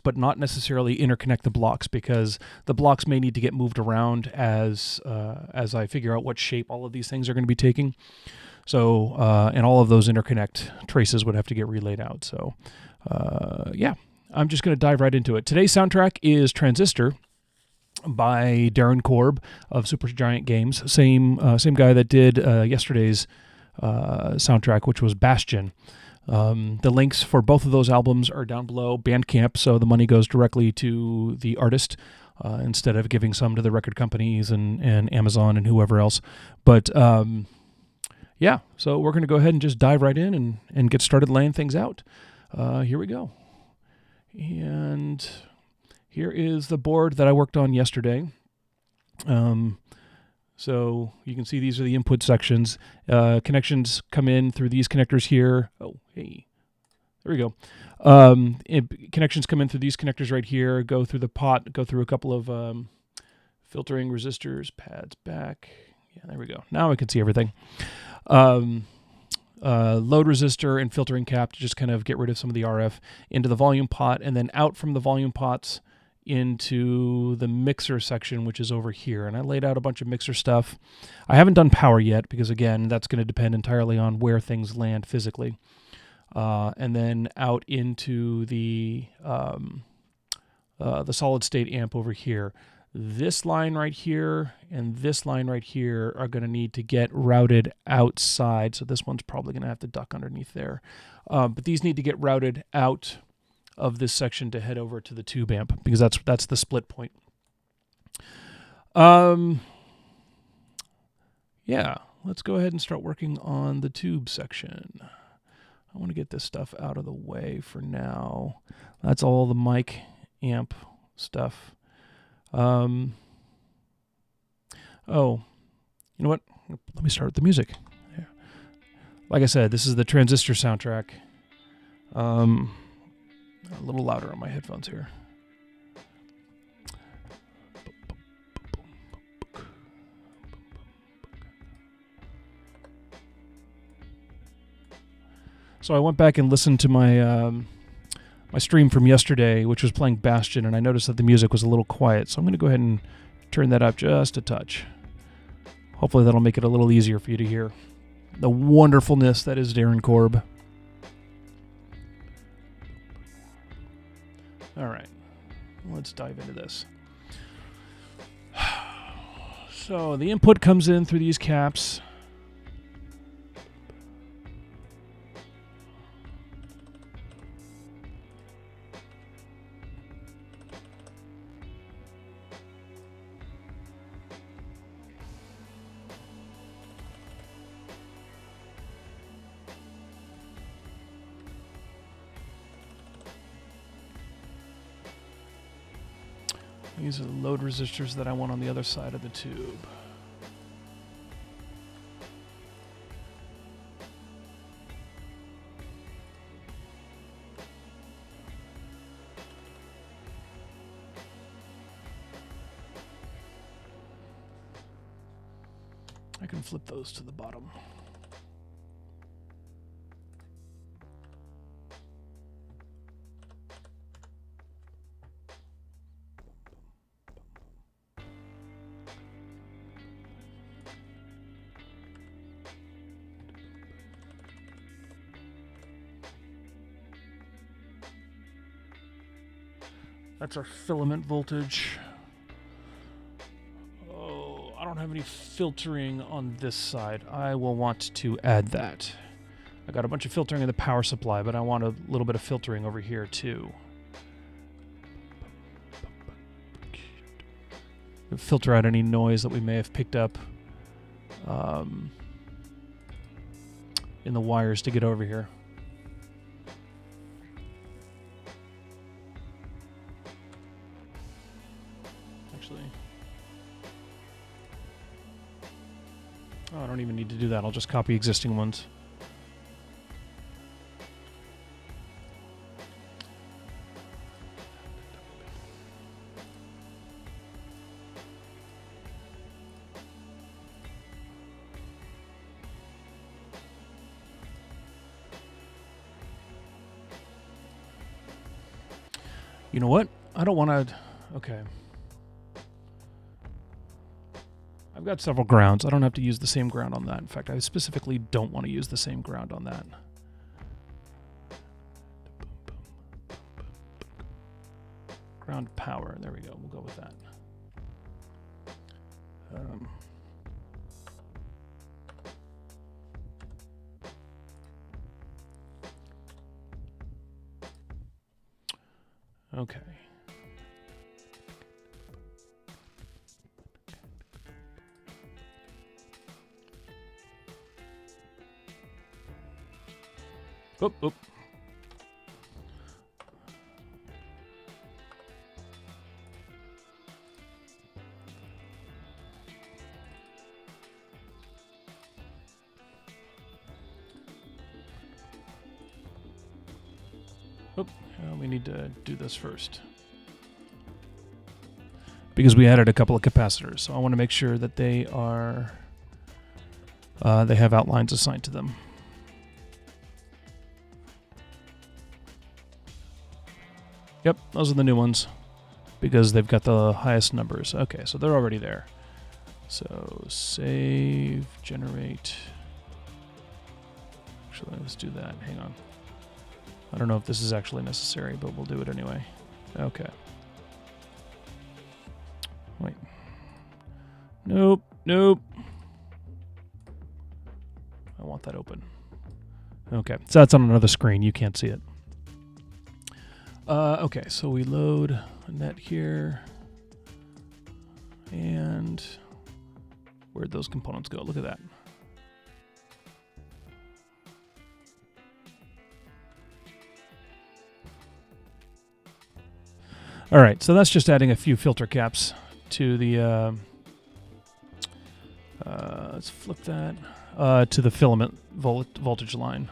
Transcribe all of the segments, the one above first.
but not necessarily interconnect the blocks, because the blocks may need to get moved around as I figure out what shape all of these things are going to be taking. So, and all of those interconnect traces would have to get relayed out. So, yeah, I'm just going to dive right into it. Today's soundtrack is Transistor by Darren Korb of Supergiant Games. Same guy that did yesterday's soundtrack, which was Bastion. The links for both of those albums are down below. Bandcamp, so the money goes directly to the artist instead of giving some to the record companies and Amazon and whoever else. But yeah, so we're going to go ahead and just dive right in and get started laying things out. Here we go. And here is the board that I worked on yesterday. So you can see these are the input sections. Connections come in through these connectors here. Oh, hey, there we go. Connections come in through these connectors right here, go through the pot, go through a couple of filtering resistors, pads back. Yeah, there we go. Now I can see everything. Load resistor and filtering cap to just kind of get rid of some of the RF into the volume pot, and then out from the volume pots into the mixer section, which is over here. And I laid out a bunch of mixer stuff. I haven't done power yet because, again, that's going to depend entirely on where things land physically. And then out into the solid state amp over here. This line right here and this line right here are going to need to get routed outside. So this one's probably going to have to duck underneath there. But these need to get routed out of this section to head over to the tube amp, because that's the split point. Yeah, let's go ahead and start working on the tube section. I want to get this stuff out of the way for now. That's all the mic amp stuff. Oh, you know what? Let me start with the music. Yeah. Like I said, this is the Transistor soundtrack. A little louder on my headphones here. So I went back and listened to my my stream from yesterday, which was playing Bastion, and I noticed that the music was a little quiet. So I'm going to go ahead and turn that up just a touch. Hopefully that'll make it a little easier for you to hear the wonderfulness that is Darren Korb. All right, let's dive into this. So the input comes in through these caps. These are the load resistors that I want on the other side of the tube. I can flip those to the bottom. That's our filament voltage. Oh, I don't have any filtering on this side. I will want to add that. I got a bunch of filtering in the power supply, but I want a little bit of filtering over here too. Filter out any noise that we may have picked up in the wires to get over here. Oh, I don't even need to do that. I'll just copy existing ones. You know what? I don't want to... Okay. I've got several grounds. I don't have to use the same ground on that. In fact, I specifically don't want to use the same ground on that. Ground power. There we go. We'll go with that. Okay. Oop, oop. Oop. We need to do this first. Because we added a couple of capacitors, so I want to make sure that they are... they have outlines assigned to them. Yep, those are the new ones, because they've got the highest numbers. Okay, so they're already there. So save, generate. Actually, let's do that. Hang on. I don't know if this is actually necessary, but we'll do it anyway. Okay. Wait. Nope, nope. I want that open. Okay, so that's on another screen. You can't see it. Okay, so we load a net here. And where'd those components go? Look at that. All right, so that's just adding a few filter caps to the, let's flip that, to the filament voltage line.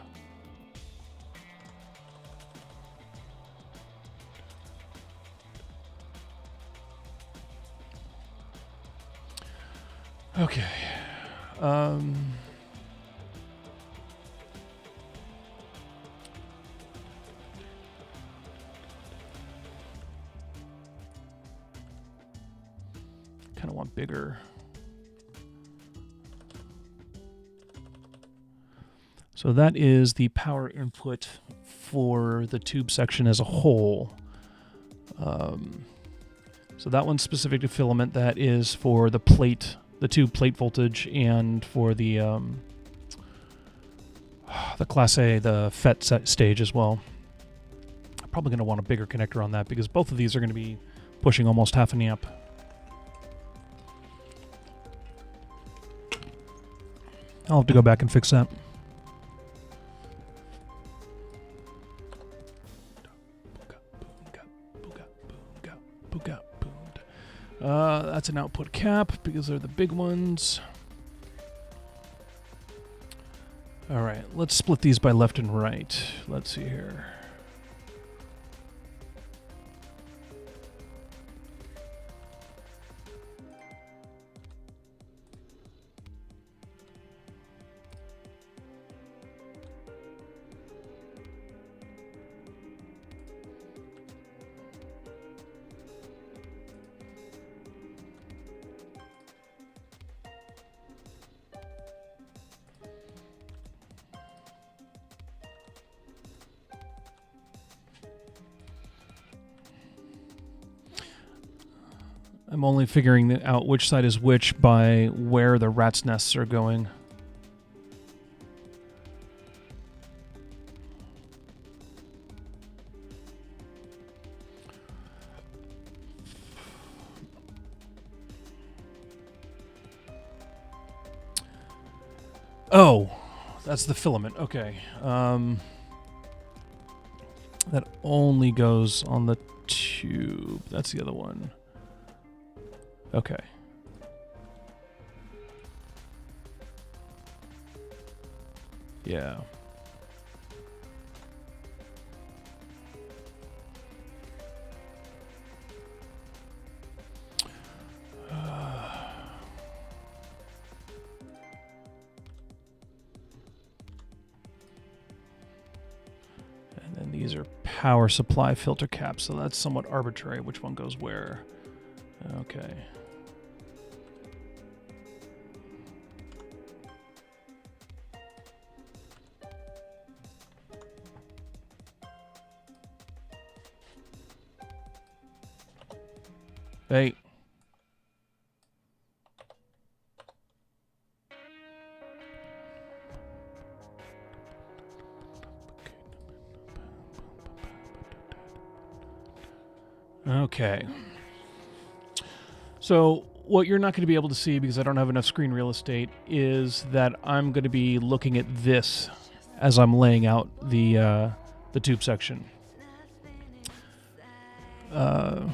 Okay. Kind of want bigger. So that is the power input for the tube section as a whole. So that one's specific to filament. That is for the plate, the tube plate voltage, and for the Class A, the FET set stage as well. I'm probably going to want a bigger connector on that because both of these are going to be pushing almost half an amp. I'll have to go back and fix that. That's an output cap because they're the big ones. All right, let's split these by left and right. Let's see here. I'm only figuring out which side is which by where the rat's nests are going. Oh, that's the filament. Okay. That only goes on the tube. That's the other one. Okay. Yeah. And then these are power supply filter cap, so that's somewhat arbitrary which one goes where. Okay. Hey. Okay. So what you're not going to be able to see, because I don't have enough screen real estate, is that I'm going to be looking at this as I'm laying out the tube section. Hang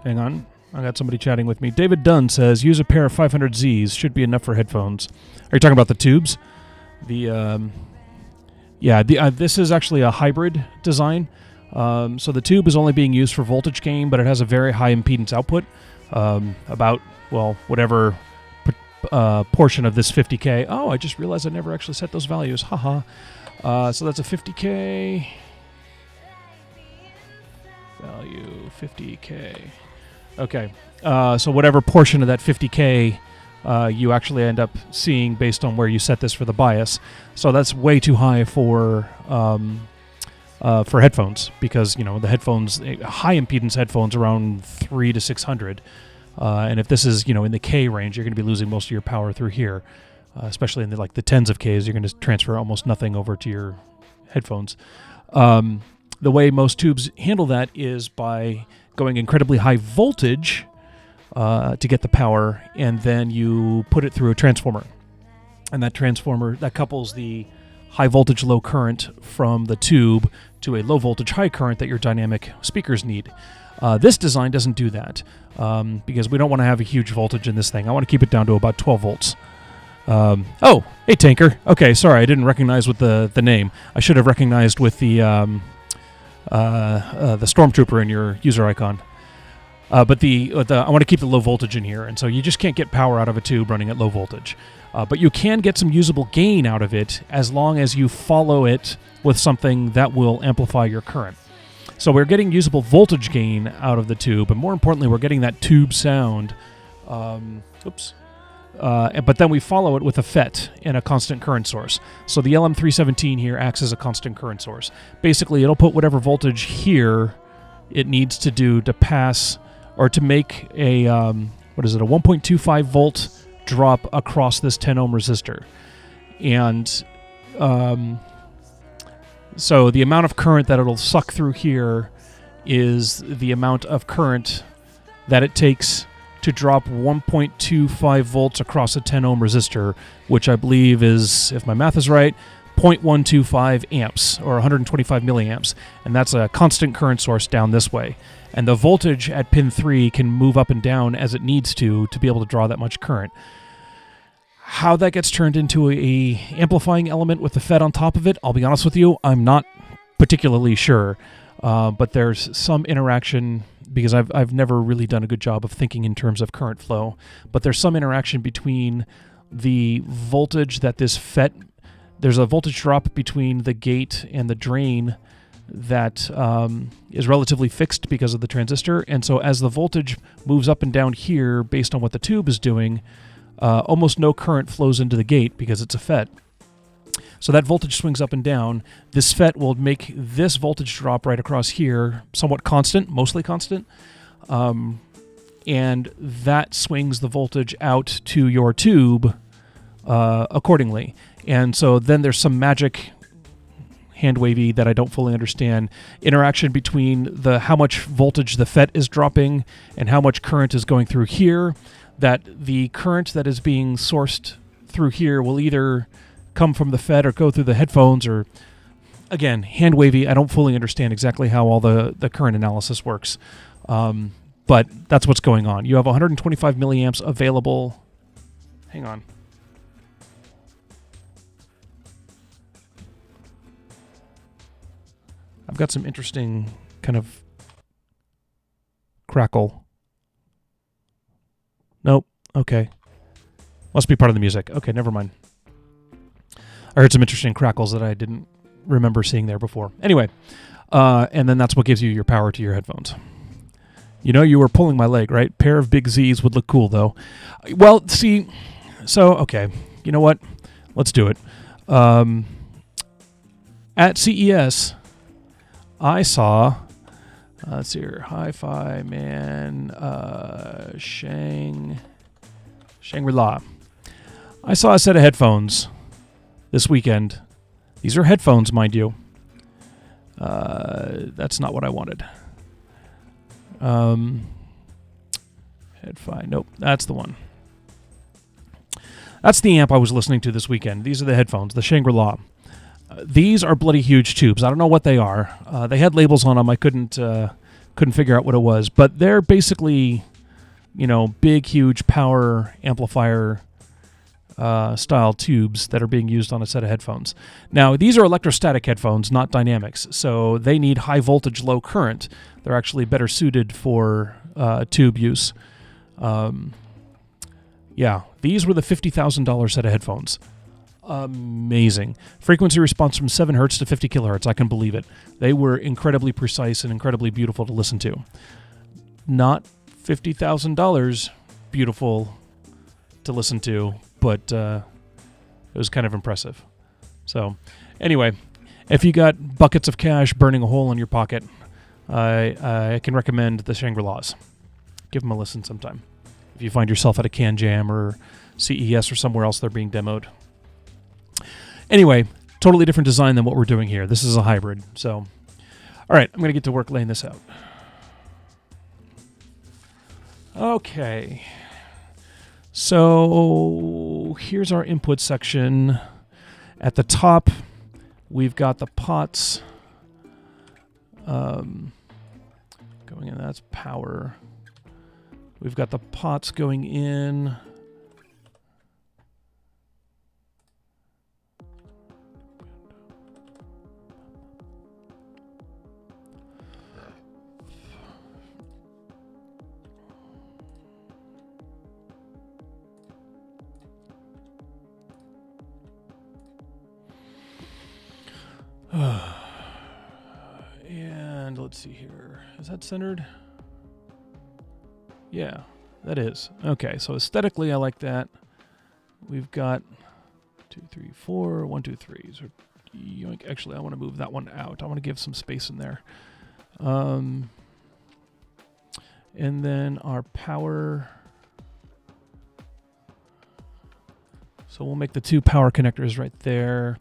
on. I got somebody chatting with me. David Dunn says, use a pair of 500Zs. Should be enough for headphones. Are you talking about the tubes? This is actually a hybrid design. So the tube is only being used for voltage gain, but it has a very high impedance output. Whatever portion of this 50K. Oh, I just realized I never actually set those values. Haha. So that's a 50K. Value 50K. Okay. So whatever portion of that 50K you actually end up seeing based on where you set this for the bias. So that's way too high for headphones, because the headphones, high impedance headphones, around 300 to 600, and if this is in the K range, you're going to be losing most of your power through here, especially in the tens of Ks. You're going to transfer almost nothing over to your headphones. The way most tubes handle that is by going incredibly high voltage to get the power, and then you put it through a transformer. And that transformer, that couples the high voltage low current from the tube to a low voltage high current that your dynamic speakers need. This design doesn't do that because we don't want to have a huge voltage in this thing. I want to keep it down to about 12 volts. Oh, hey Tanker. Okay, sorry, I didn't recognize with the name. I should have recognized with the stormtrooper in your user icon. But I want to keep the low voltage in here, and so you just can't get power out of a tube running at low voltage. But you can get some usable gain out of it as long as you follow it with something that will amplify your current. So we're getting usable voltage gain out of the tube, and more importantly, we're getting that tube sound. But then we follow it with a FET and a constant current source. So the LM317 here acts as a constant current source. Basically, it'll put whatever voltage here it needs to do to pass or to make a 1.25 volt drop across this 10 ohm resistor. And so the amount of current that it'll suck through here is the amount of current that it takes to drop 1.25 volts across a 10 ohm resistor, which I believe is, if my math is right, 0.125 amps or 125 milliamps. And that's a constant current source down this way. And the voltage at pin 3 can move up and down as it needs to be able to draw that much current. How that gets turned into a amplifying element with the FET on top of it, I'll be honest with you, I'm not particularly sure. But there's some interaction, because I've never really done a good job of thinking in terms of current flow, but there's some interaction between the voltage that this FET, there's a voltage drop between the gate and the drain that is relatively fixed because of the transistor, and so as the voltage moves up and down here based on what the tube is doing, almost no current flows into the gate because it's a FET. So that voltage swings up and down. This FET will make this voltage drop right across here somewhat constant, mostly constant, and that swings the voltage out to your tube accordingly. And so then there's some magic, hand wavy, that I don't fully understand, interaction between how much voltage the FET is dropping and how much current is going through here, that the current that is being sourced through here will either come from the FET or go through the headphones, or, again, hand wavy. I don't fully understand exactly how all the current analysis works. But that's what's going on. You have 125 milliamps available. Hang on. I've got some interesting kind of crackle. Nope. Okay. Must be part of the music. Okay, never mind. I heard some interesting crackles that I didn't remember seeing there before. Anyway, and then that's what gives you your power to your headphones. You know, you were pulling my leg, right? Pair of big Z's would look cool, though. Well, see, so, okay, you know what? Let's do it. At CES, I saw, let's see here, Hi-Fi Man, Shangri-La. I saw a set of headphones this weekend. These are headphones, mind you. That's not what I wanted. Head-Fi, nope, that's the one. That's the amp I was listening to this weekend. These are the headphones, the Shangri-La. These are bloody huge tubes. I don't know what they are. They had labels on them. I couldn't figure out what it was, but they're basically, you know, big, huge power amplifier style tubes that are being used on a set of headphones. Now, these are electrostatic headphones, not dynamics, so they need high voltage, low current. They're actually better suited for tube use. Yeah, these were the $50,000 set of headphones. Amazing. Frequency response from 7 hertz to 50 kilohertz. I can believe it. They were incredibly precise and incredibly beautiful to listen to. Not $50,000 beautiful to listen to, but it was kind of impressive. So, anyway, if you got buckets of cash burning a hole in your pocket, I can recommend the Shangri-Las. Give them a listen sometime. If you find yourself at a Can Jam or CES or somewhere else they're being demoed. Anyway, totally different design than what we're doing here. This is a hybrid. So, all right, I'm going to get to work laying this out. Okay. So here's our input section. At the top, we've got the pots going in. That's power. We've got the pots going in. And let's see here. Is that centered? Yeah, that is. Okay, so aesthetically, I like that. We've got 2, 3, 4, 1, 2, 3. So, yoink. Actually, I want to move that one out. I want to give some space in there. And then our power. So we'll make the 2 power connectors right there.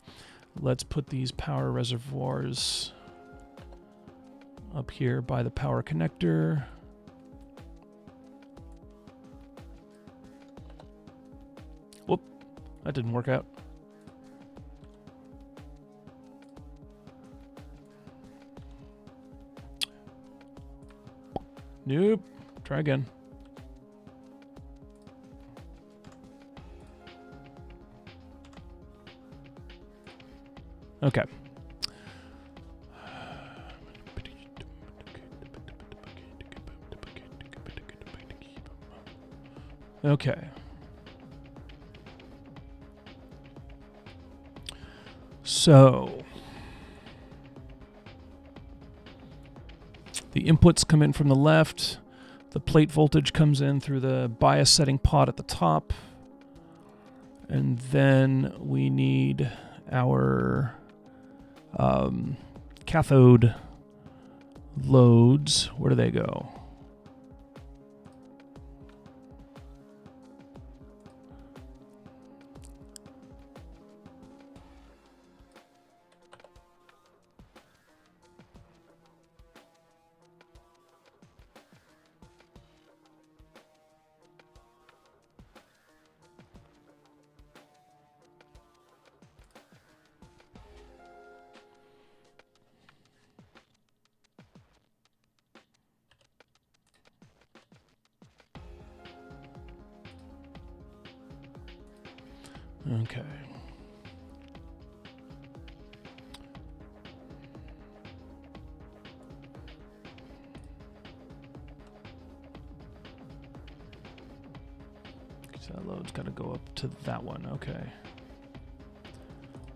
Let's put these power reservoirs up here by the power connector. Whoop, that didn't work out. Nope, try again. Okay. Okay. So the inputs come in from the left. The plate voltage comes in through the bias setting pot at the top. And then we need our cathode loads. Where do they go? Okay. So that load's got to go up to that one. Okay.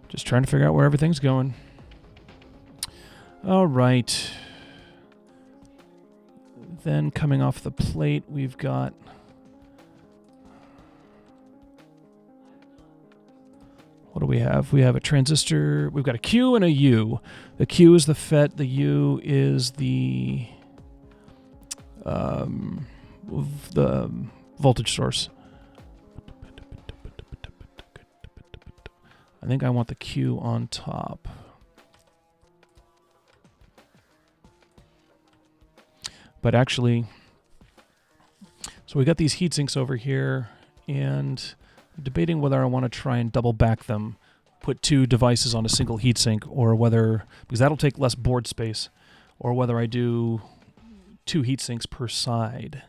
Just trying to figure out where everything's going. All right. Then coming off the plate, we've got... What do we have? We have a transistor. We've got a Q and a U. The Q is the FET. The U is the voltage source. I think I want the Q on top. But actually, so we got these heat sinks over here, and I'm debating whether I want to try and double back them, put two devices on a single heatsink, or whether, because that'll take less board space, or whether I do two heatsinks per side.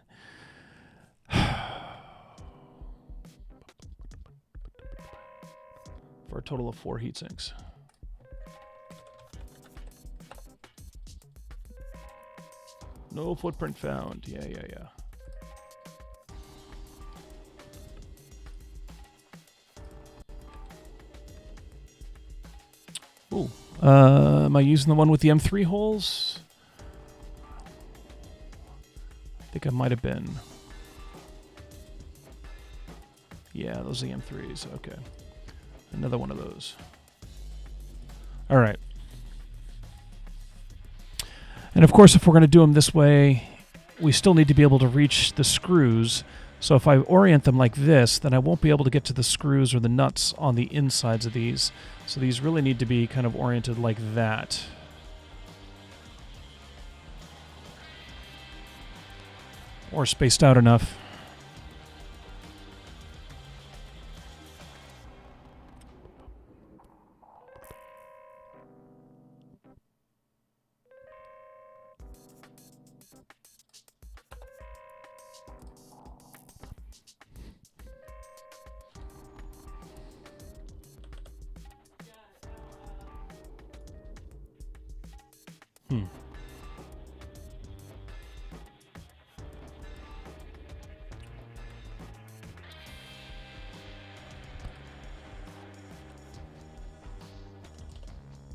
For a total of 4 heatsinks. No footprint found. Yeah. Ooh. Am I using the one with the M3 holes? I think I might have been. Yeah, those are the M3s. Okay. Another one of those. All right. And of course, if we're going to do them this way, we still need to be able to reach the screws. So if I orient them like this, then I won't be able to get to the screws or the nuts on the insides of these. So these really need to be kind of oriented like that. Or spaced out enough.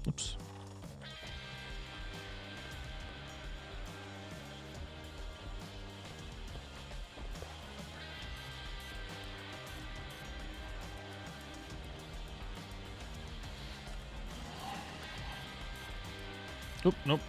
Oops. Oop, nope.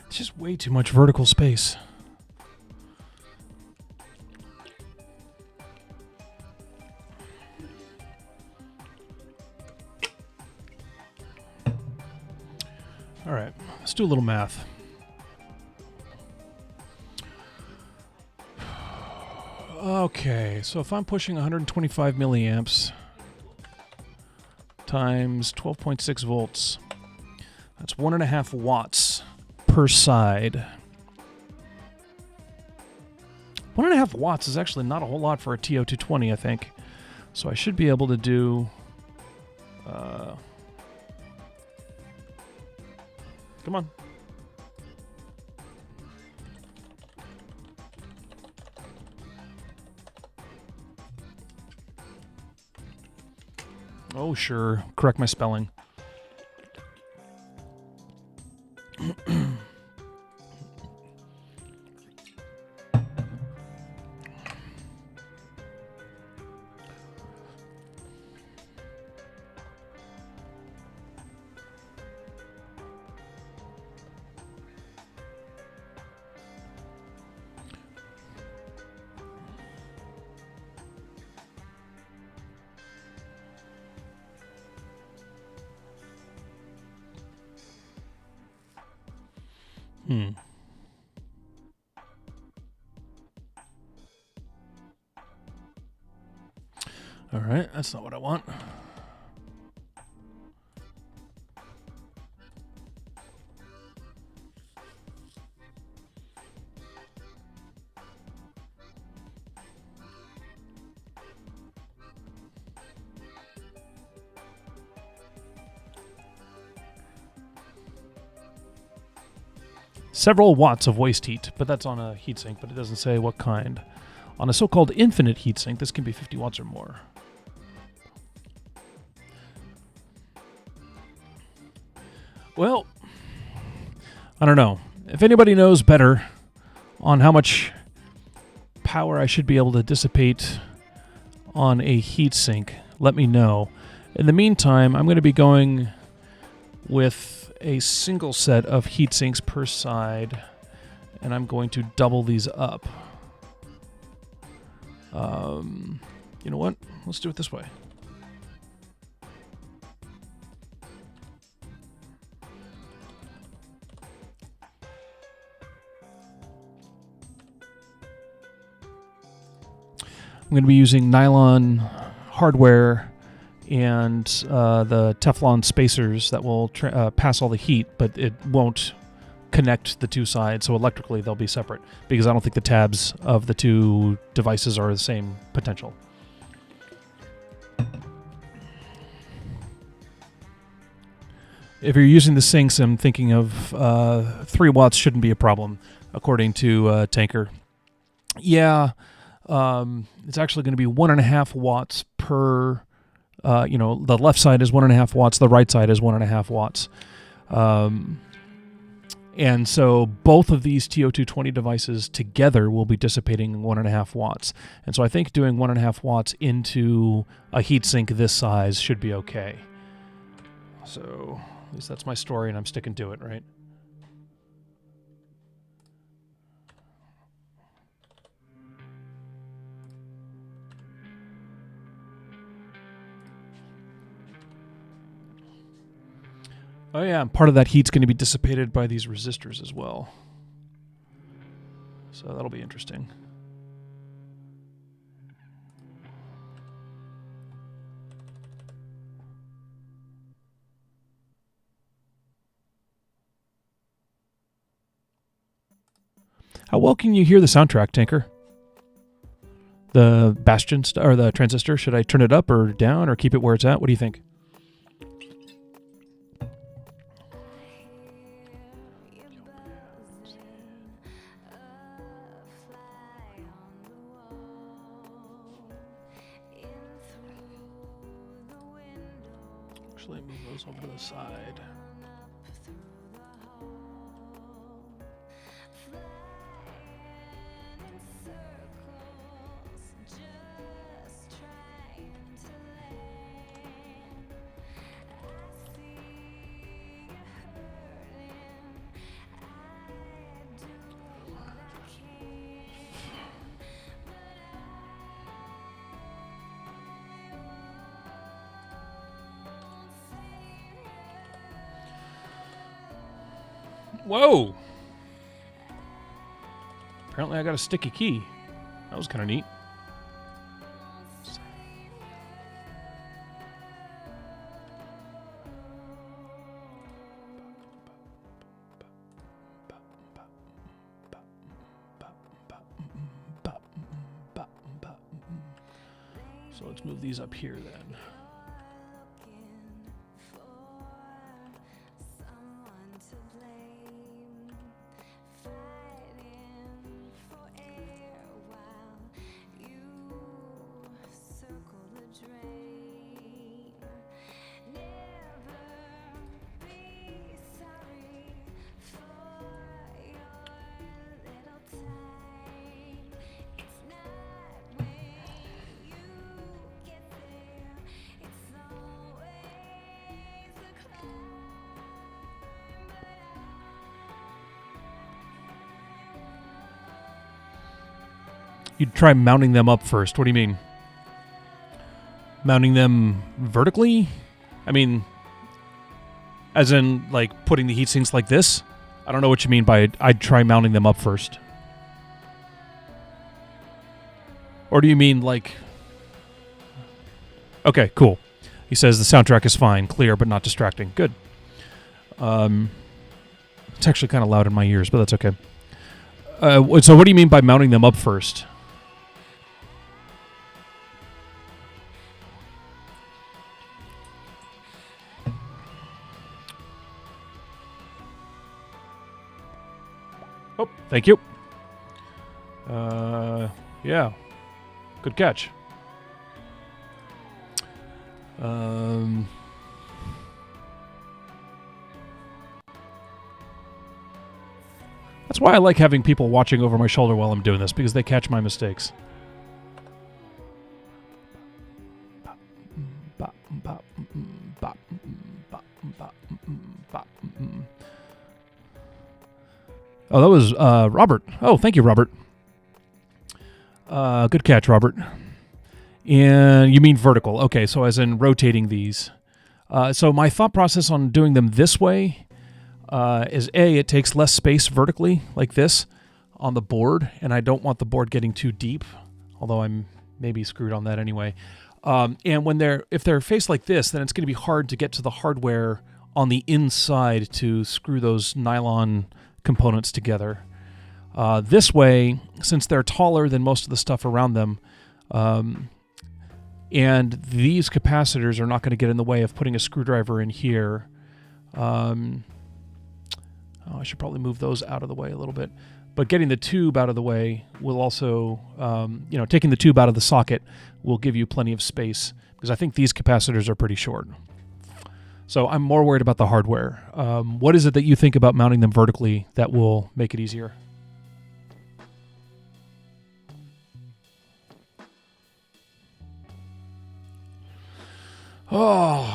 It's just way too much vertical space. All right, let's do a little math. Okay, so if I'm pushing 125 milliamps times 12.6 volts, that's 1.5 watts per side. 1.5 watts is actually not a whole lot for a TO220, I think. So I should be able to do... come on. Oh, sure. Correct my spelling. All right, that's not what I want. Several watts of waste heat, but that's on a heatsink, but it doesn't say what kind. On a so-called infinite heatsink, this can be 50 watts or more. Well, I don't know. If anybody knows better on how much power I should be able to dissipate on a heatsink, let me know. In the meantime, I'm going to be going with a single set of heat sinks per side, and I'm going to double these up. You know what? Let's do it this way. I'm going to be using nylon hardware and the Teflon spacers that will pass all the heat, but it won't connect the two sides, so electrically they'll be separate, because I don't think the tabs of the two devices are the same potential. If you're using the sinks, I'm thinking of 3 watts shouldn't be a problem, according to Tanker. Yeah, it's actually going to be 1.5 watts per... the left side is 1.5 watts, the right side is 1.5 watts. And so both of these TO220 devices together will be dissipating 1.5 watts. And so I think doing 1.5 watts into a heatsink this size should be okay. So at least that's my story, and I'm sticking to it, right? Oh yeah, and part of that heat's going to be dissipated by these resistors as well. So that'll be interesting. How well can you hear the soundtrack, Tanker? The Bastion or the Transistor, should I turn it up or down or keep it where it's at? What do you think? Actually, move those over to the side. Whoa! Apparently I got a sticky key. That was kind of neat. So let's move these up here then. You'd try mounting them up first. What do you mean? Mounting them vertically? I mean, as in, like, putting the heat sinks like this? I don't know what you mean by I'd try mounting them up first. Or do you mean, like... Okay, cool. He says the soundtrack is fine, clear, but not distracting. Good. It's actually kind of loud in my ears, but that's okay. So what do you mean by mounting them up first? Oh, thank you. Yeah. Good catch. That's why I like having people watching over my shoulder while I'm doing this, because they catch my mistakes. Oh, that was Robert. Oh, thank you, Robert. Good catch, Robert. And you mean vertical. Okay, so as in rotating these. So my thought process on doing them this way is A, it takes less space vertically, like this, on the board, and I don't want the board getting too deep, although I'm maybe screwed on that anyway. And if they're faced like this, then it's going to be hard to get to the hardware on the inside to screw those nylon components together. This way, since they're taller than most of the stuff around them, and these capacitors are not going to get in the way of putting a screwdriver in here. I should probably move those out of the way a little bit. But getting the tube out of the way will also, taking the tube out of the socket will give you plenty of space, because I think these capacitors are pretty short. So I'm more worried about the hardware. What is it that you think about mounting them vertically that will make it easier? Oh.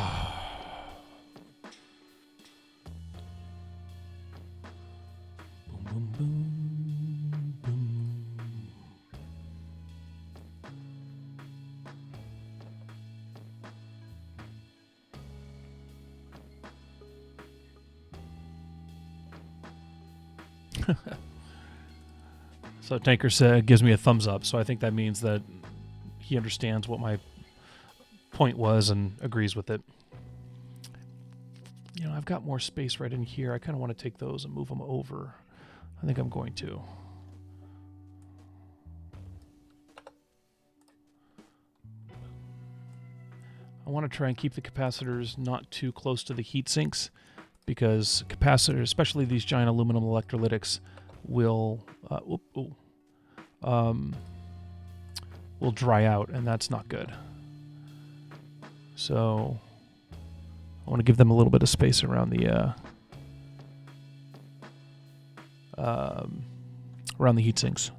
Boom, boom, boom, boom. So Tanker gives me a thumbs up, so I think that means that he understands what my point was and agrees with it. I've got more space right in here. I kind of want to take those and move them over. I think I'm going to. I want to try and keep the capacitors not too close to the heat sinks, because capacitors, especially these giant aluminum electrolytics, will dry out, and that's not good. So I want to give them a little bit of space around the heat sinks,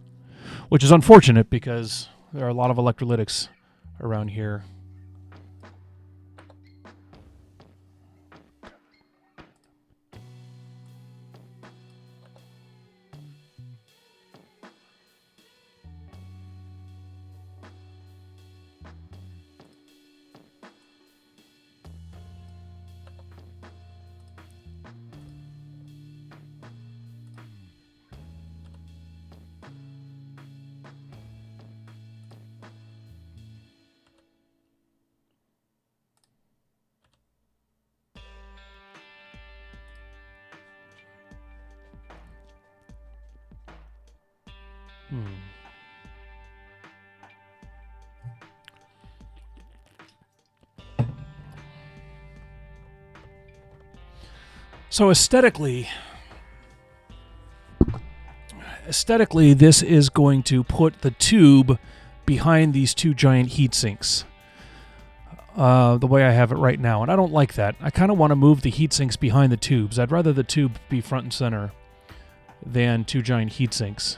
which is unfortunate because there are a lot of electrolytics around here. So aesthetically, this is going to put the tube behind these two giant heat sinks, the way I have it right now. And I don't like that. I kind of want to move the heat sinks behind the tubes. I'd rather the tube be front and center than two giant heat sinks.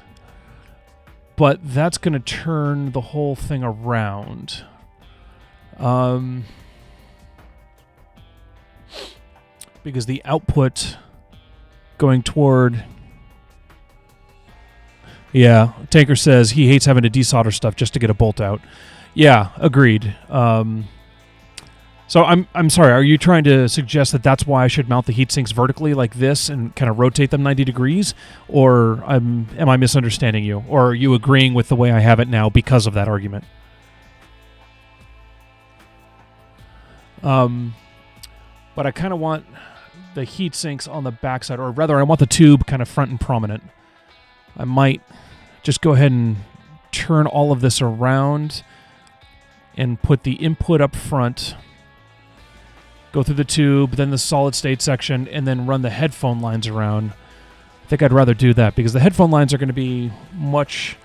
But that's going to turn the whole thing around. Because the output going toward... Yeah, Tanker says he hates having to desolder stuff just to get a bolt out. Yeah, agreed. So I'm sorry, are you trying to suggest that that's why I should mount the heat sinks vertically like this and kind of rotate them 90 degrees? Or am I misunderstanding you? Or are you agreeing with the way I have it now because of that argument? But I kind of want the heat sinks on the backside, or rather I want the tube kind of front and prominent. I might just go ahead and turn all of this around and put the input up front, go through the tube, then the solid state section, and then run the headphone lines around. I think I'd rather do that because the headphone lines are going to be much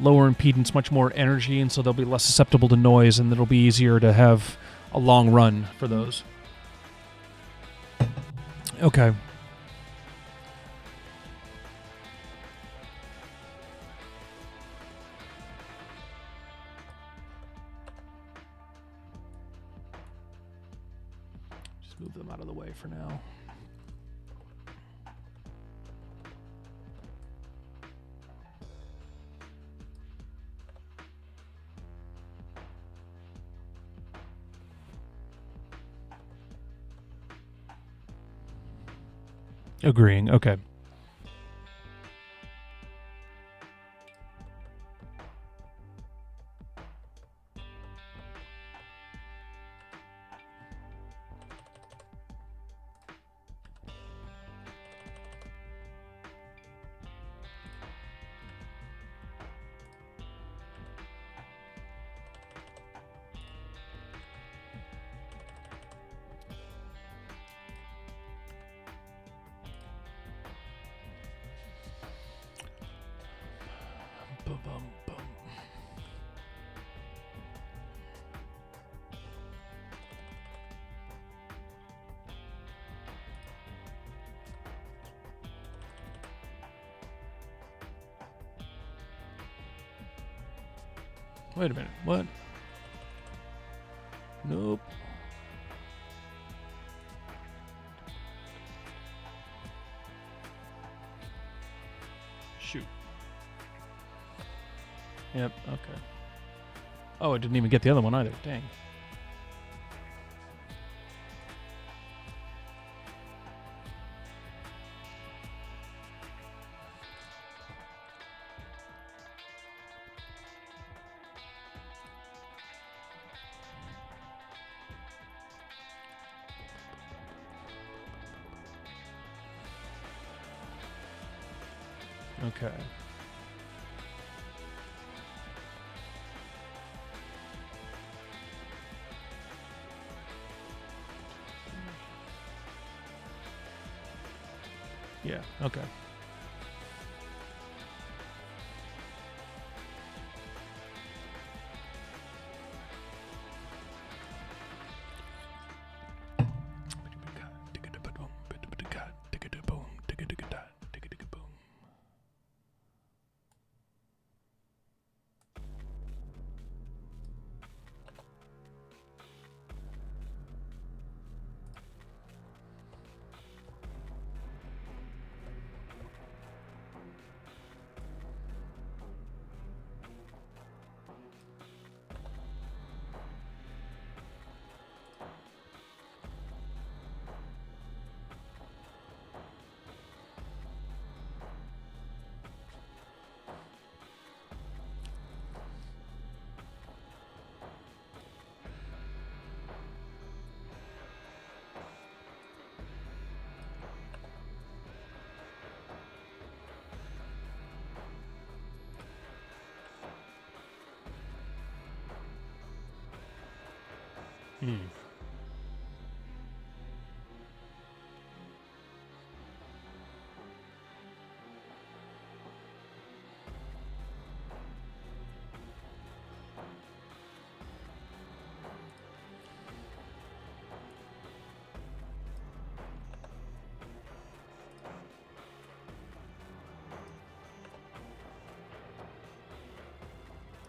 lower impedance, much more energy, and so they'll be less susceptible to noise, and it'll be easier to have a long run for those. Okay. Just move them out of the way for now. Agreeing. Okay. Wait a minute. What? Nope. Shoot. Yep, okay. Oh, I didn't even get the other one either. Dang. Okay. Yeah, okay.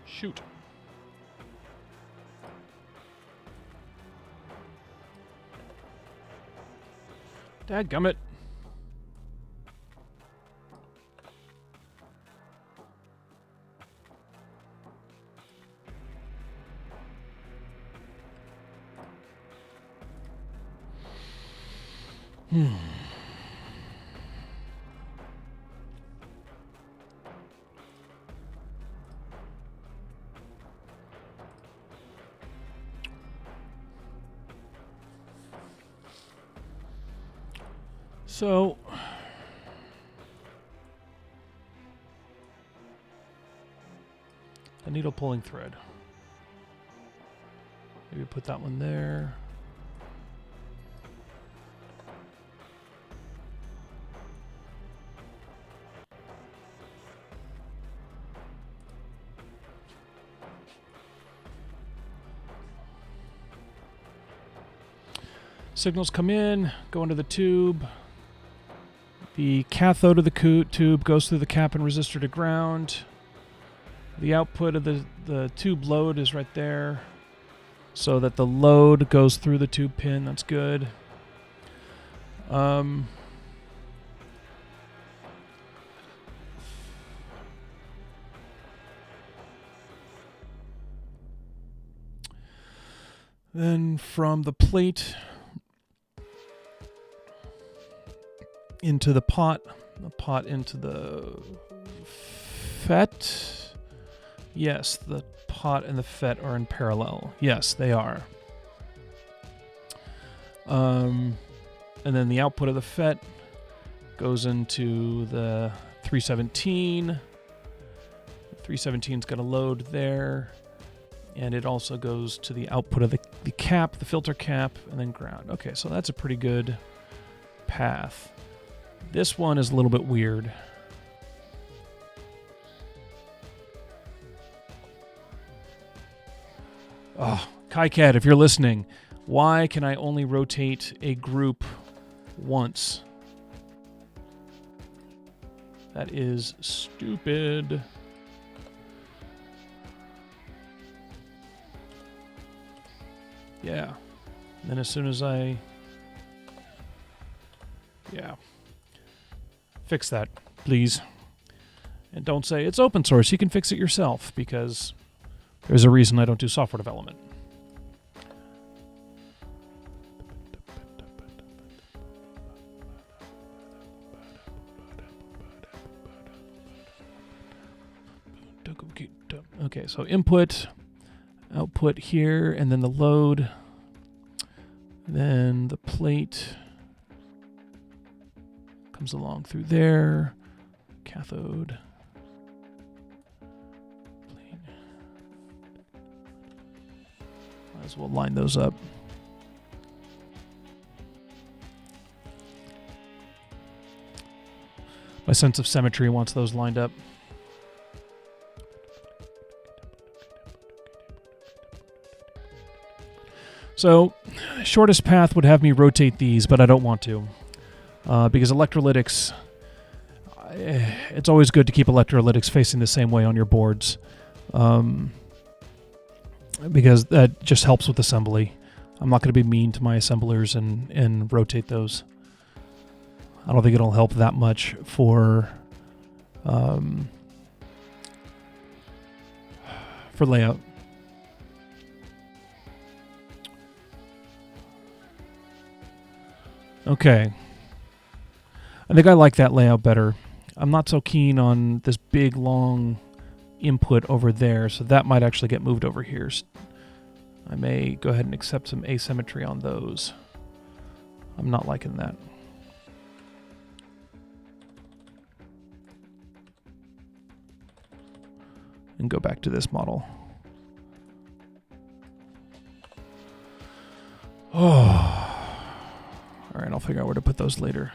Shoot. Dadgummit. So a needle pulling thread. Maybe put that one there. Signals come in, go into the tube. The cathode of the tube goes through the cap and resistor to ground. The output of the tube load is right there, so that the load goes through the tube pin. That's good. Then from the plate into the pot into the FET. Yes, the pot and the FET are in parallel. Yes, they are. And then the output of the FET goes into the 317. 317's got a load there. And it also goes to the output of the cap, the filter cap, and then ground. Okay, so that's a pretty good path. This one is a little bit weird. Oh, KaiCat, if you're listening, why can I only rotate a group once? That is stupid. Yeah. And then as soon as yeah. Fix that, please. And don't say it's open source. You can fix it yourself, because there's a reason I don't do software development. Okay, so input, output here, and then the load, then the plate comes along through there, cathode, plate. Might as well line those up. My sense of symmetry wants those lined up. So, shortest path would have me rotate these, but I don't want to. Because electrolytics, it's always good to keep electrolytics facing the same way on your boards. Because that just helps with assembly. I'm not going to be mean to my assemblers and rotate those. I don't think it'll help that much for layout. Okay. I think I like that layout better. I'm not so keen on this big, long input over there, so that might actually get moved over here. I may go ahead and accept some asymmetry on those. I'm not liking that. And go back to this model. Oh. All right, I'll figure out where to put those later.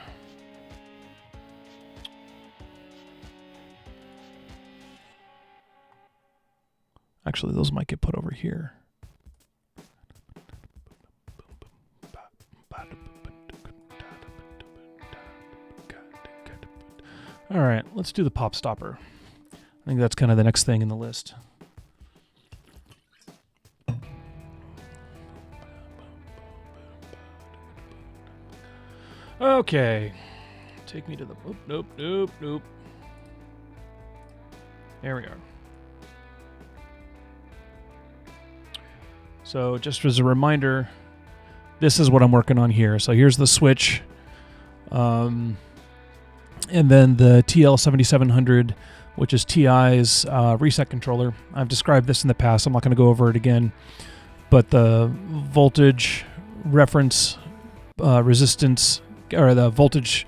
Actually, those might get put over here. All right, let's do the pop stopper. I think that's kind of the next thing in the list. Okay. Take me to the... Nope. There we are. So just as a reminder, this is what I'm working on here. So here's the switch. And then the TL7700, which is TI's reset controller. I've described this in the past. I'm not going to go over it again. But the voltage reference resistance, or the voltage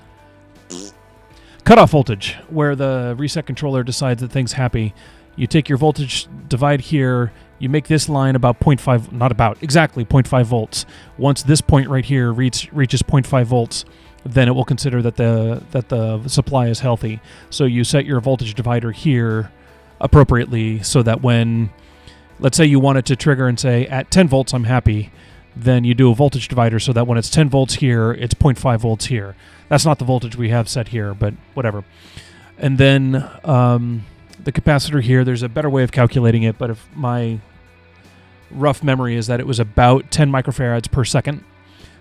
cutoff voltage, where the reset controller decides that thing's happy. You take your voltage divide here, you make this line about 0.5, not about, exactly 0.5 volts. Once this point right here reaches 0.5 volts, then it will consider that the supply is healthy. So you set your voltage divider here appropriately so that when, let's say you want it to trigger and say, at 10 volts I'm happy, then you do a voltage divider so that when it's 10 volts here, it's 0.5 volts here. That's not the voltage we have set here, but whatever. And then the capacitor here, there's a better way of calculating it, but if my rough memory is that it was about 10 microfarads per second.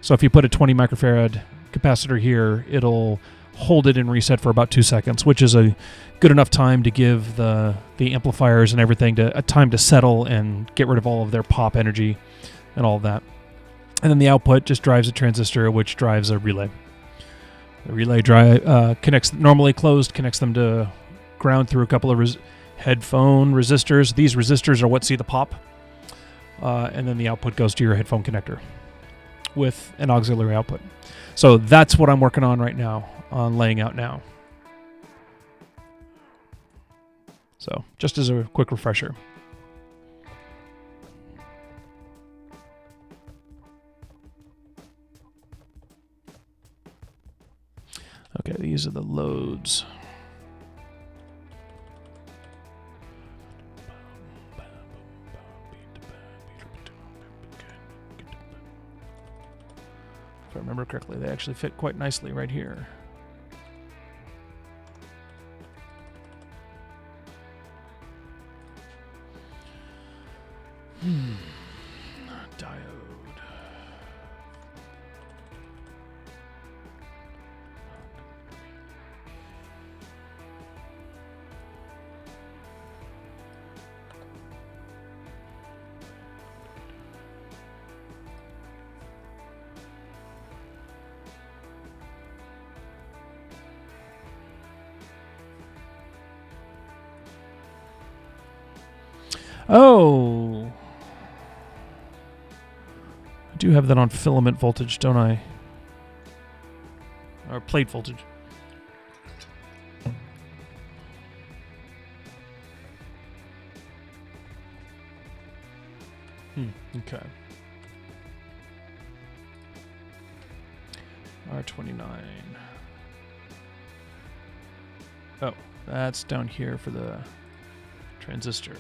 So if you put a 20 microfarad capacitor here, it'll hold it in reset for about 2 seconds, which is a good enough time to give the amplifiers and everything a time to settle and get rid of all of their pop energy and all of that. And then the output just drives a transistor, which drives a relay. The relay connects, normally closed, connects them to ground through a couple of headphone resistors. These resistors are what see the pop. And then the output goes to your headphone connector with an auxiliary output. So that's what I'm working on right now, on laying out now. So just as a quick refresher. Okay, these are the loads. If I remember correctly, they actually fit quite nicely right here. Diode. Oh, I do have that on filament voltage, don't I? Or plate voltage. Okay. R29. Oh, that's down here for the transistor.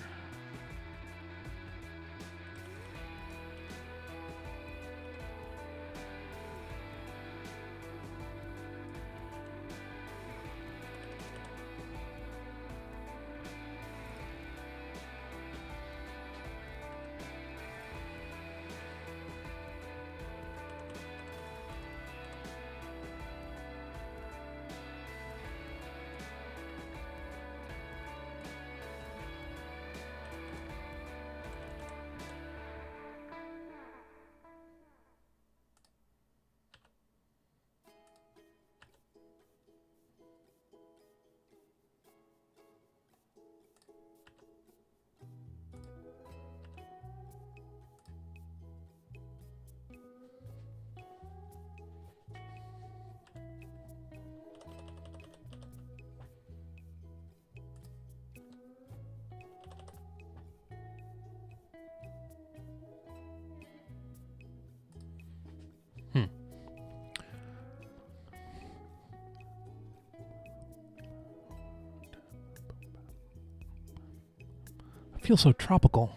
Feels so tropical.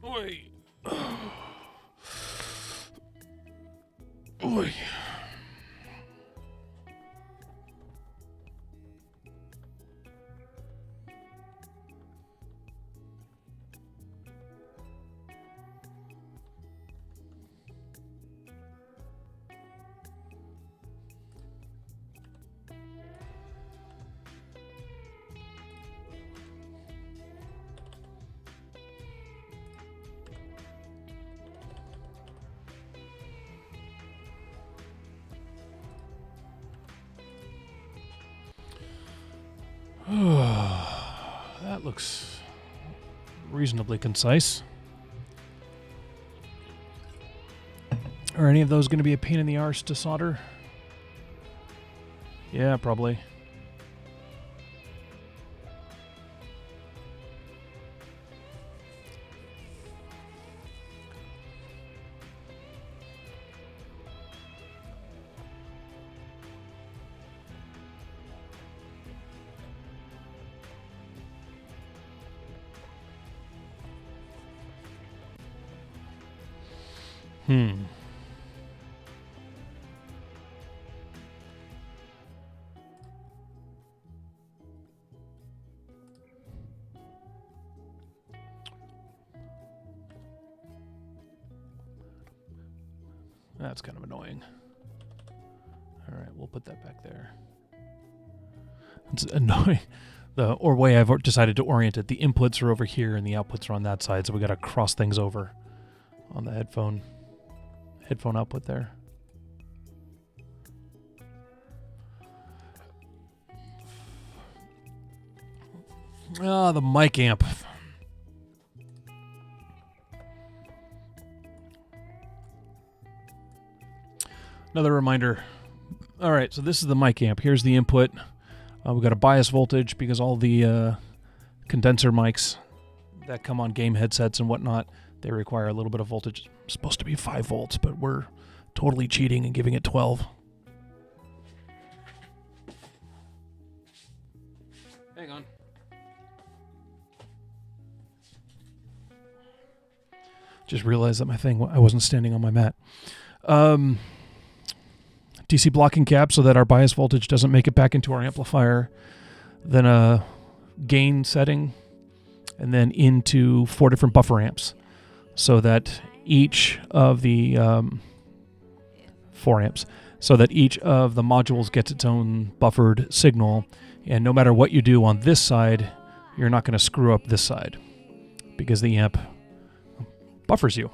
Oi. Oi. That looks reasonably concise. Are any of those going to be a pain in the arse to solder? Yeah, probably. That's kind of annoying. All right, we'll put that back there. It's annoying. The way I've decided to orient it, the inputs are over here and the outputs are on that side, so we got to cross things over on the headphone output there. Ah, the mic amp. Another reminder. All right, so this is the mic amp. Here's the input. We've got a bias voltage because all the condenser mics that come on game headsets and whatnot, they require a little bit of voltage. It's supposed to be 5 volts, but we're totally cheating and giving it 12. Hang on. Just realized that I wasn't standing on my mat. DC blocking cap so that our bias voltage doesn't make it back into our amplifier. Then a gain setting, and then into 4 different buffer amps so that each of the 4 amps, so that each of the modules gets its own buffered signal, and no matter what you do on this side, you're not going to screw up this side because the amp buffers you.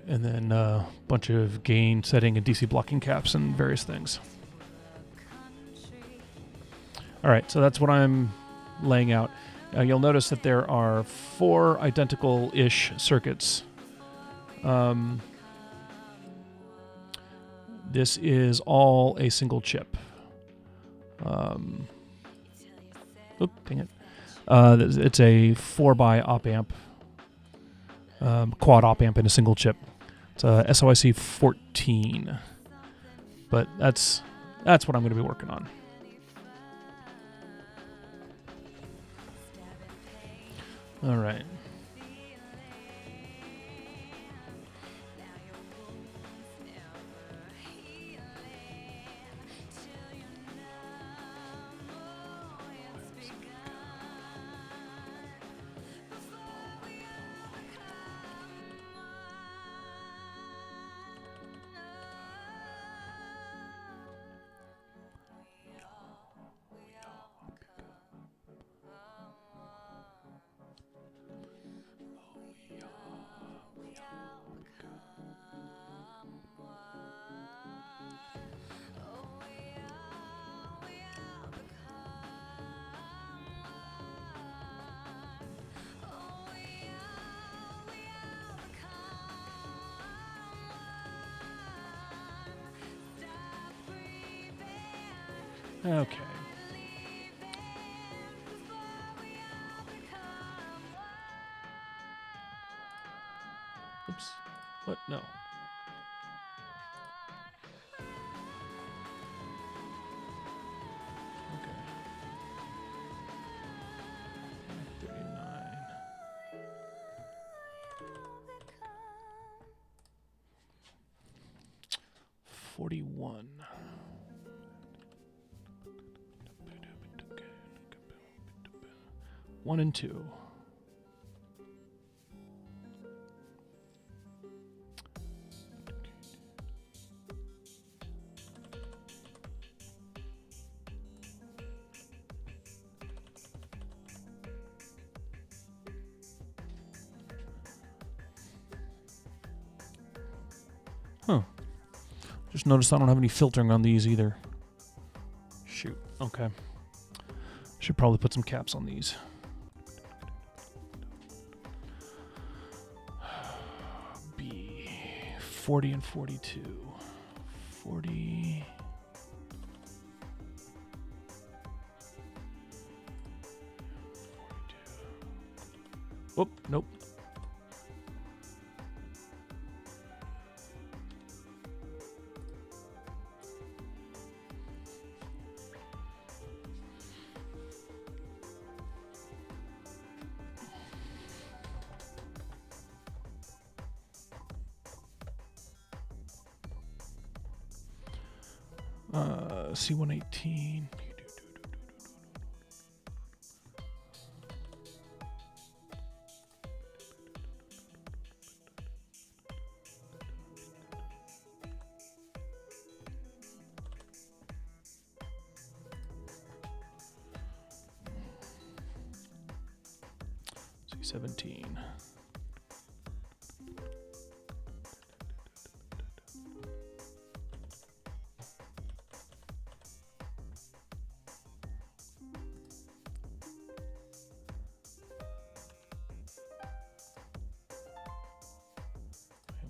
And then a bunch of gain setting and DC blocking caps and various things. All right, so that's what I'm laying out. You'll notice that there are 4 identical-ish circuits. This is all a single chip. Dang it. It's a 4x op amp, quad op amp in a single chip. It's a SOIC 14, but that's what I'm going to be working on. All right. Okay. Oops. What? No. Okay. 39. 41. 1 and 2. Huh. Just noticed I don't have any filtering on these either. Shoot. Okay. Should probably put some caps on these. B 40 and 42. 40. Oh, nope. C118. C17.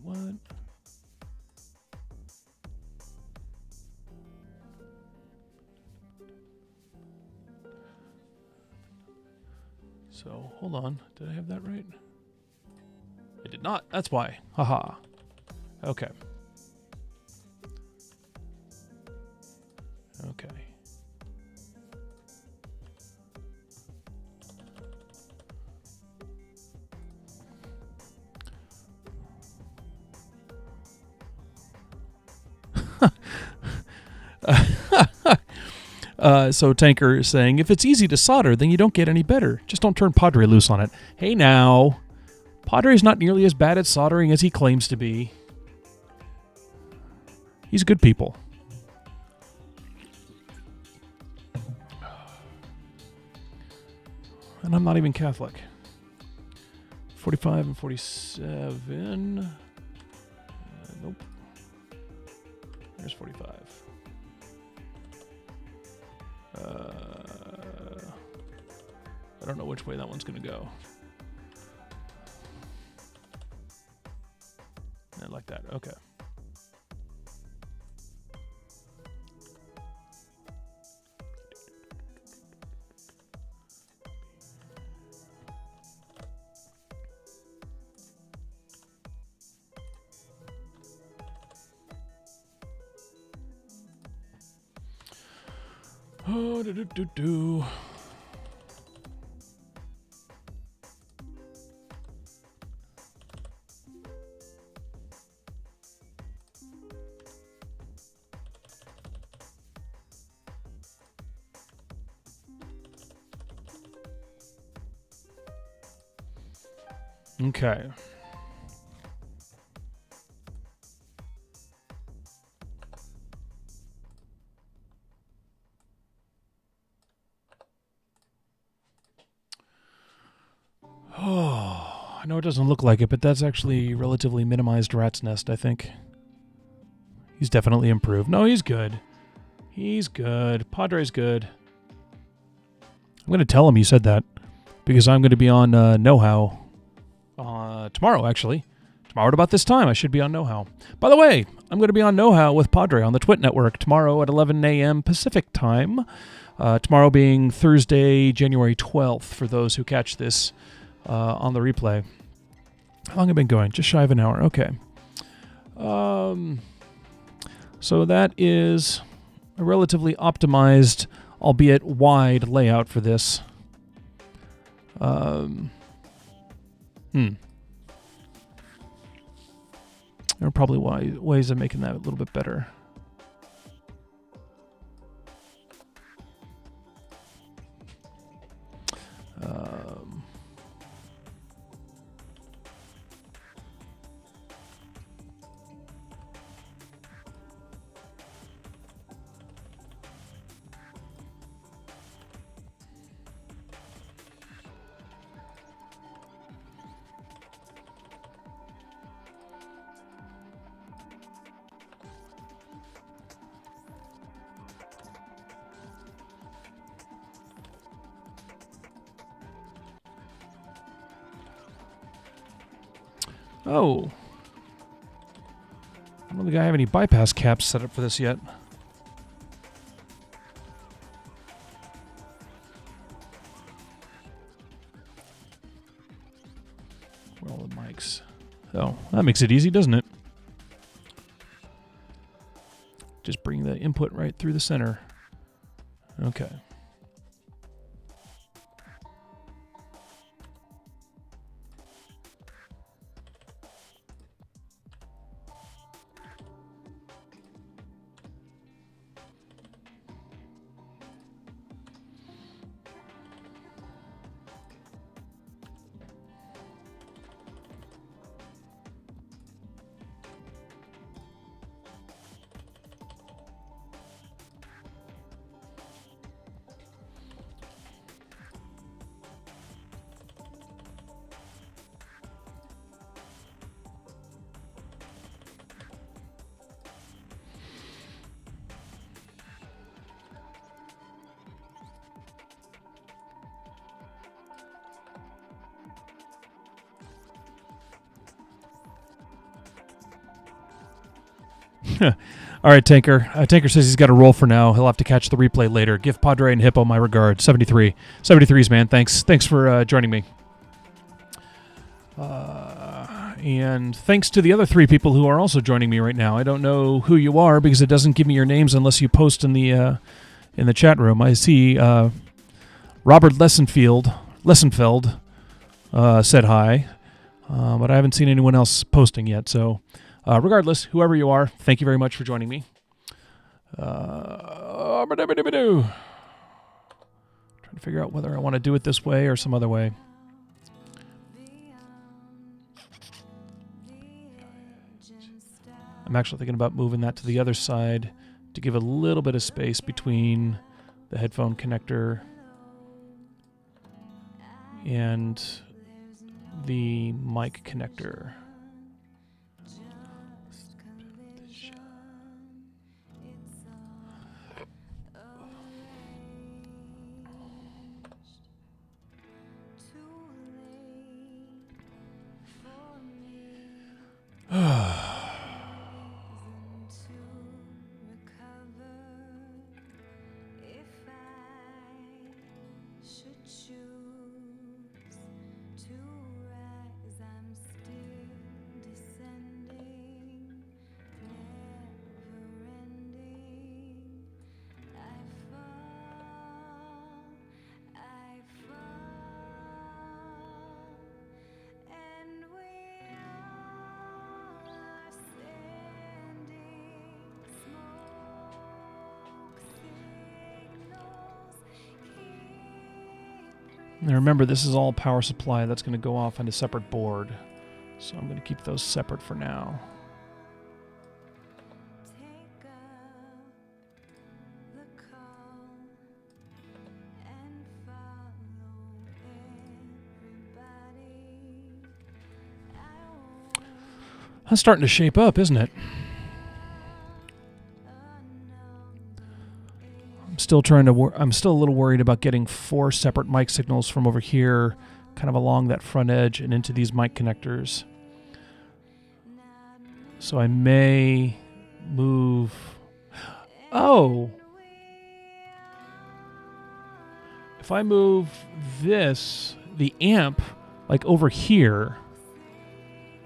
What? So, hold on. Did I have that right? I did not. That's why. Haha. Okay. Okay. So Tanker is saying, if it's easy to solder, then you don't get any better. Just don't turn Padre loose on it. Hey now, Padre's not nearly as bad at soldering as he claims to be. He's good people. And I'm not even Catholic. 45 and 47. Nope. There's 45. I don't know which way that one's going to go. And like that. Okay. Oh, do. Okay. Oh, I know it doesn't look like it, but that's actually relatively minimized rat's nest, I think. He's definitely improved. No, he's good. He's good. Padre's good. I'm going to tell him you said that because I'm going to be on Know-How tomorrow, actually. Tomorrow at about this time, I should be on Know-How. By the way, I'm going to be on Know-How with Padre on the Twit Network tomorrow at 11 a.m. Pacific time. Tomorrow being Thursday, January 12th, for those who catch this on the replay. How long have I been going? Just shy of an hour. Okay. So that is a relatively optimized, albeit wide, layout for this. There are probably ways of making that a little bit better. Oh. I don't think I have any bypass caps set up for this yet. Where are all the mics? Oh, that makes it easy, doesn't it? Just bring the input right through the center. Okay. All right, Tanker. Tanker says he's got a roll for now. He'll have to catch the replay later. Give Padre and Hippo my regard. 73. 73s, man. Thanks for joining me. And thanks to the other 3 people who are also joining me right now. I don't know who you are because it doesn't give me your names unless you post in the chat room. I see Robert Lessenfeld said hi, but I haven't seen anyone else posting yet. So regardless, whoever you are, thank you very much for joining me. Trying to figure out whether I want to do it this way or some other way. I'm actually thinking about moving that to the other side to give a little bit of space between the headphone connector and the mic connector. Now remember, this is all power supply that's going to go off on a separate board. So I'm going to keep those separate for now. That's starting to shape up, isn't it? I'm still a little worried about getting 4 separate mic signals from over here, kind of along that front edge and into these mic connectors. So I may move. Oh! If I move this, the amp, like over here,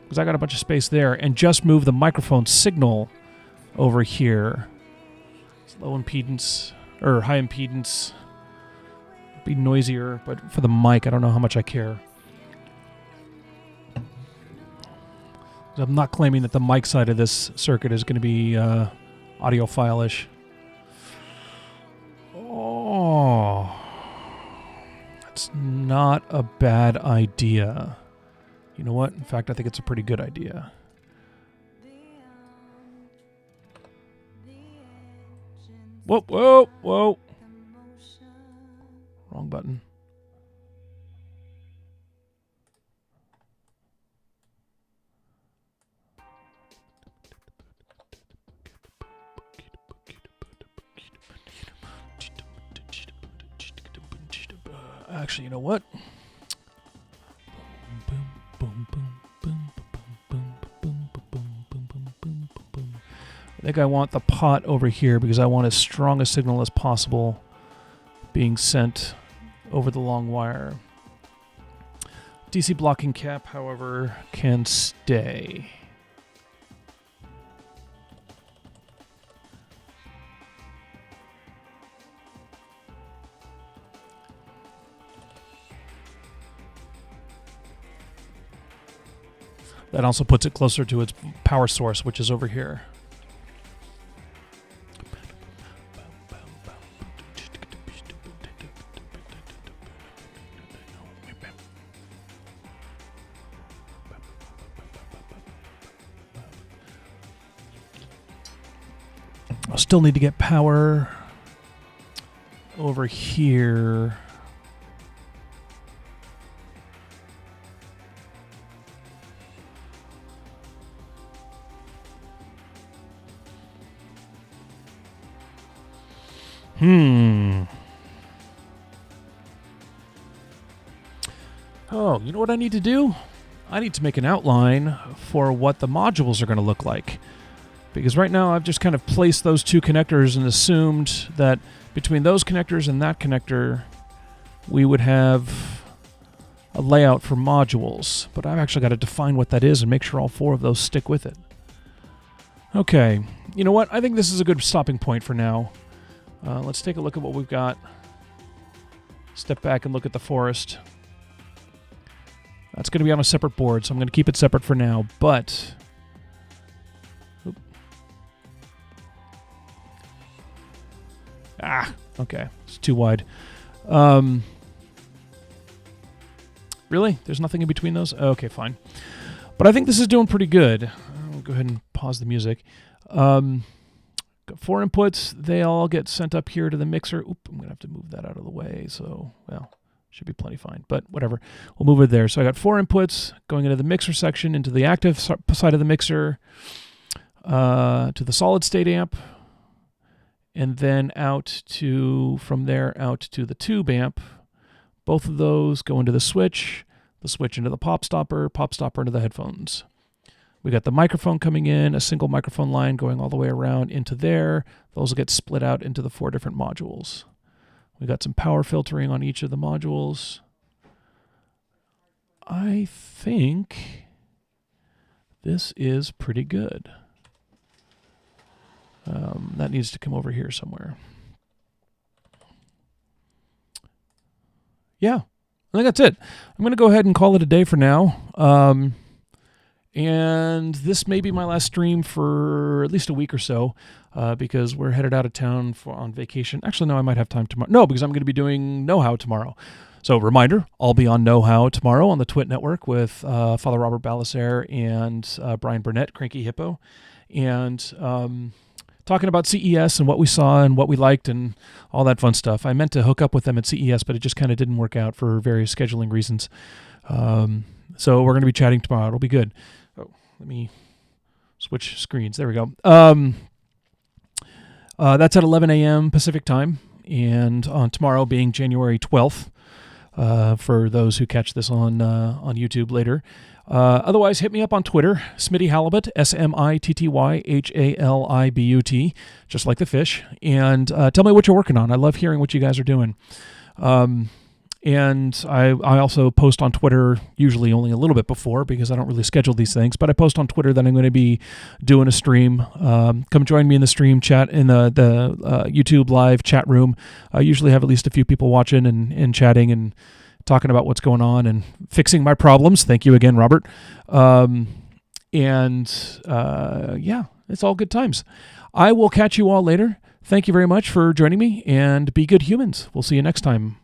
because I got a bunch of space there, and just move the microphone signal over here. It's low impedance. Or high impedance. Be noisier, but for the mic, I don't know how much I care. I'm not claiming that the mic side of this circuit is going to be audiophile-ish. Oh, that's not a bad idea. You know what? In fact, I think it's a pretty good idea. Whoa, whoa, whoa. Wrong button. Actually, you know what? Boom, boom, boom, boom, boom, boom, think I want the pot over here because I want as strong a signal as possible being sent over the long wire. DC blocking cap, however, can stay. That also puts it closer to its power source, which is over here. I'll still need to get power over here. Oh, you know what I need to do? I need to make an outline for what the modules are going to look like. Because right now I've just kind of placed those two connectors and assumed that between those connectors and that connector, we would have a layout for modules. But I've actually got to define what that is and make sure all four of those stick with it. Okay, you know what? I think this is a good stopping point for now. Let's take a look at what we've got. Step back and look at the forest. That's going to be on a separate board, so I'm going to keep it separate for now, but... okay. It's too wide. Really? There's nothing in between those? Okay, fine. But I think this is doing pretty good. I'll go ahead and pause the music. Got 4 inputs. They all get sent up here to the mixer. Oop, I'm going to have to move that out of the way. So, well, should be plenty fine. But whatever. We'll move it there. So I got 4 inputs going into the mixer section, into the active side of the mixer, to the solid state amp, and then out to, from there, out to the tube amp. Both of those go into the switch into the pop stopper into the headphones. We got the microphone coming in, a single microphone line going all the way around into there. Those will get split out into the 4 different modules. We got some power filtering on each of the modules. I think this is pretty good. That needs to come over here somewhere. Yeah, I think that's it. I'm going to go ahead and call it a day for now. And this may be my last stream for at least a week or so, because we're headed out of town on vacation. Actually, no, I might have time tomorrow. No, because I'm going to be doing Know How tomorrow. So, reminder, I'll be on Know How tomorrow on the Twit Network with Father Robert Balasaire and Brian Burnett, Cranky Hippo, and talking about CES and what we saw and what we liked and all that fun stuff. I meant to hook up with them at CES, but it just kind of didn't work out for various scheduling reasons. So we're going to be chatting tomorrow. It'll be good. Oh, let me switch screens. There we go. That's at 11 a.m. Pacific time, and on tomorrow being January 12th, for those who catch this on YouTube later. Otherwise, hit me up on Twitter, Smitty Halibut, SMITTYHALIBUT, just like the fish, and tell me what you're working on. I love hearing what you guys are doing. And I also post on Twitter, usually only a little bit before because I don't really schedule these things, but I post on Twitter that I'm going to be doing a stream. Come join me in the stream chat in the YouTube live chat room. I usually have at least a few people watching and chatting and talking about what's going on and fixing my problems. Thank you again, Robert. Yeah, it's all good times. I will catch you all later. Thank you very much for joining me, and be good humans. We'll see you next time.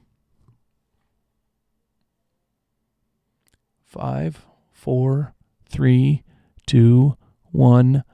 5, 4, 3, 2, 1.